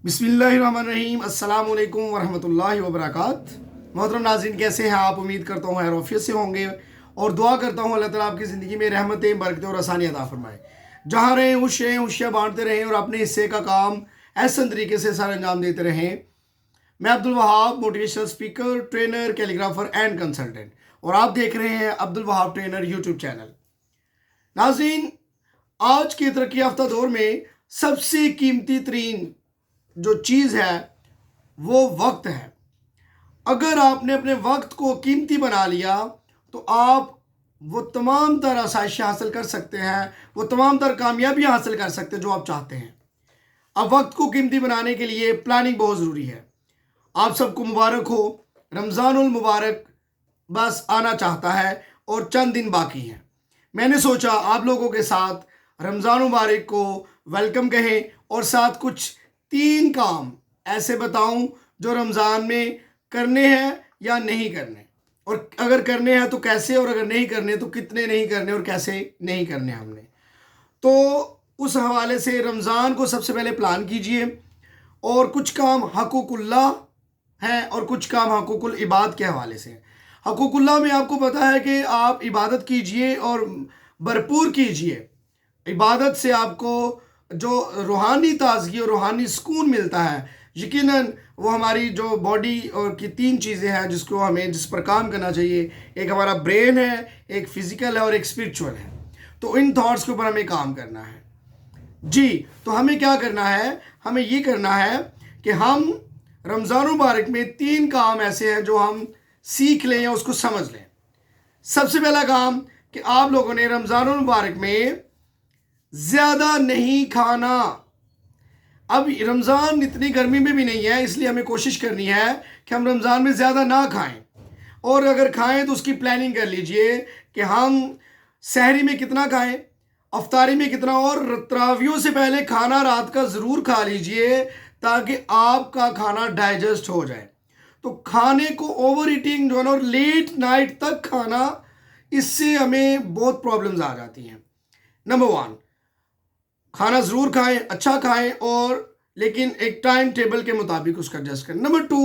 बिस्मिल्लाहिर्रहमानिर्रहीम। अस्सलाम वालेकुम वरहमतुल्लाहि वबरकातुहू। मोहतरम नाज़रीन, कैसे हैं आप? उम्मीद करता हूँ खैरियत से होंगे और दुआ करता हूँ अल्लाह ताला आपकी ज़िंदगी में रहमतें, बरकतें और आसानी अता फरमाए। जहाँ रहें खुश रहें, खुशियाँ बांटते रहें और अपने हिस्से का काम एहसन तरीके से सर अंजाम देते रहें। मैं Abdul Wahab, motivational speaker, trainer, calligrapher and consultant, और आप देख रहे हैं Abdul Wahab trainer YouTube channel. नाज़रीन, आज के तरक्की याफ्ता दौर में सबसे कीमती तरीन जो चीज़ है वो वक्त है। अगर आपने अपने वक्त को कीमती बना लिया तो आप वो तमाम तर आसाइशें हासिल कर सकते हैं, वो तमाम तर कामयाबियाँ हासिल कर सकते हैं जो आप चाहते हैं। अब वक्त को कीमती बनाने के लिए प्लानिंग बहुत ज़रूरी है। आप सबको मुबारक हो, रमज़ानुल मुबारक बस आना चाहता है और चंद दिन बाकी हैं। मैंने सोचा आप लोगों के साथ रमज़ान मुबारक को वेलकम कहें और साथ कुछ 3 काम ऐसे बताऊं जो रमज़ान में करने हैं या नहीं करने, और अगर करने हैं तो कैसे, और अगर नहीं करने तो कितने नहीं करने और कैसे नहीं करने हमने। तो उस हवाले से रमज़ान को सबसे पहले प्लान कीजिए, और कुछ काम हकूकुल्लाह हैं और कुछ काम हकूकुल इबाद के हवाले से। हकूकुल्लाह में आपको पता है कि आप इबादत कीजिए और भरपूर कीजिए। इबादत से आपको जो रूहानी ताजगी और रूहानी सुकून मिलता है, यकीनन वो हमारी जो बॉडी और की 3 चीज़ें हैं जिसको हमें जिस पर काम करना चाहिए। एक हमारा ब्रेन है, एक फिज़िकल है और एक स्पिरिचुअल है। तो इन थॉट्स के ऊपर हमें काम करना है जी। तो हमें क्या करना है? हमें ये करना है कि हम रमज़ान मुबारक में 3 काम ऐसे हैं जो हम सीख लें या उसको समझ लें। सबसे पहला काम कि आप लोगों ने रमज़ान मुबारक में ज़्यादा नहीं खाना। अब रमज़ान इतनी गर्मी में भी नहीं है, इसलिए हमें कोशिश करनी है कि हम रमज़ान में ज़्यादा ना खाएं, और अगर खाएं तो उसकी प्लानिंग कर लीजिए कि हम सहरी में कितना खाएं, अफ्तारी में कितना, और तरावियों से पहले खाना रात का ज़रूर खा लीजिए ताकि आपका खाना डाइजेस्ट हो जाए। तो खाने को ओवर ईटिंग जो है ना, और लेट नाइट तक खाना, इससे हमें बहुत प्रॉब्लम्स आ जाती हैं। नंबर 1, खाना ज़रूर खाएं, अच्छा खाएं, और लेकिन एक टाइम टेबल के मुताबिक उसका एडजस्ट करें। नंबर 2,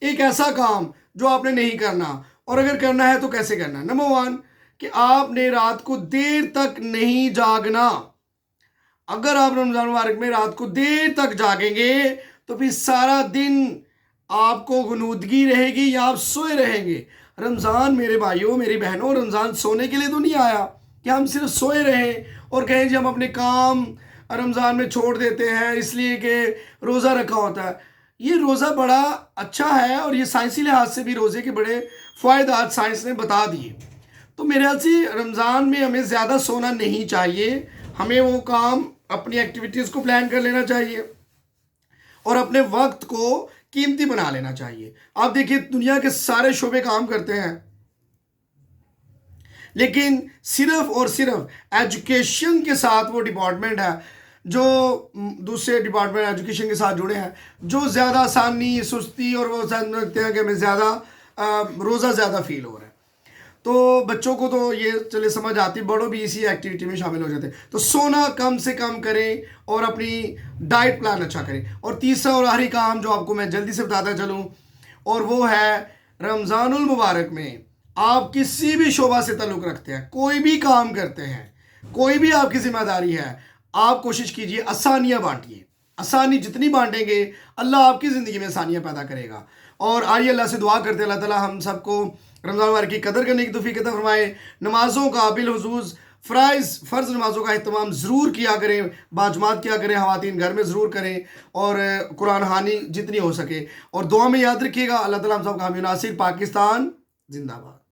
एक ऐसा काम जो आपने नहीं करना, और अगर करना है तो कैसे करना। नंबर 1 कि आपने रात को देर तक नहीं जागना। अगर आप रमज़ान मुबारक में रात को देर तक जागेंगे तो फिर सारा दिन आपको गुनूदगी रहेगी या आप सोए रहेंगे। रमज़ान मेरे भाइयों मेरी बहनों, रमज़ान सोने के लिए तो नहीं आया कि हम सिर्फ सोए रहें और कहें जी हम अपने काम रमज़ान में छोड़ देते हैं इसलिए कि रोज़ा रखा होता है। ये रोज़ा बड़ा अच्छा है और ये साइंसी लिहाज से भी रोज़े के बड़े फ़ायदे आज साइंस ने बता दिए। तो मेरे ख्याल से रमज़ान में हमें ज़्यादा सोना नहीं चाहिए। हमें वो काम, अपनी एक्टिविटीज़ को प्लान कर लेना चाहिए और अपने वक्त को कीमती बना लेना चाहिए। आप देखिए, दुनिया के सारे शोबे काम करते हैं, लेकिन सिर्फ और सिर्फ एजुकेशन के साथ वो डिपार्टमेंट है जो दूसरे डिपार्टमेंट एजुकेशन के साथ जुड़े हैं, जो ज़्यादा आसानी, सुस्ती, और वो समझते हैं कि हमें ज़्यादा रोज़ा ज़्यादा फील हो रहा है। तो बच्चों को तो ये चले समझ आती, बड़ों भी इसी एक्टिविटी में शामिल हो जाते हैं। तो सोना कम से कम करें और अपनी डाइट प्लान अच्छा करें। और तीसरा और आखिरी काम जो आपको मैं जल्दी से बताता चलूँ, और वो है रमज़ानुल मुबारक में आप किसी भी शोबा से ताल्लुक़ रखते हैं, कोई भी काम करते हैं, कोई भी आपकी ज़िम्मेदारी है, आप कोशिश कीजिए आसानियाँ बांटिए। आसानी जितनी बांटेंगे अल्लाह आपकी ज़िंदगी में आसानियाँ पैदा करेगा। और आइए अल्लाह से दुआ करते अल्लाह ताला हम सबको रमज़ान मुबारक की कदर करने की तौफीक अता फरमाए। नमाज़ों का बिलखुसूस फ़र्ज़ नमाज़ों का एहतमाम ज़रूर किया करें, बाजमात किया करें, ख़वातीन घर में ज़रूर करें, और कुरान हानी जितनी हो सके। और दुआ में याद रखिएगा, अल्लाह ताला हम सबका हामी नासिर। पाकिस्तान जिंदाबाद।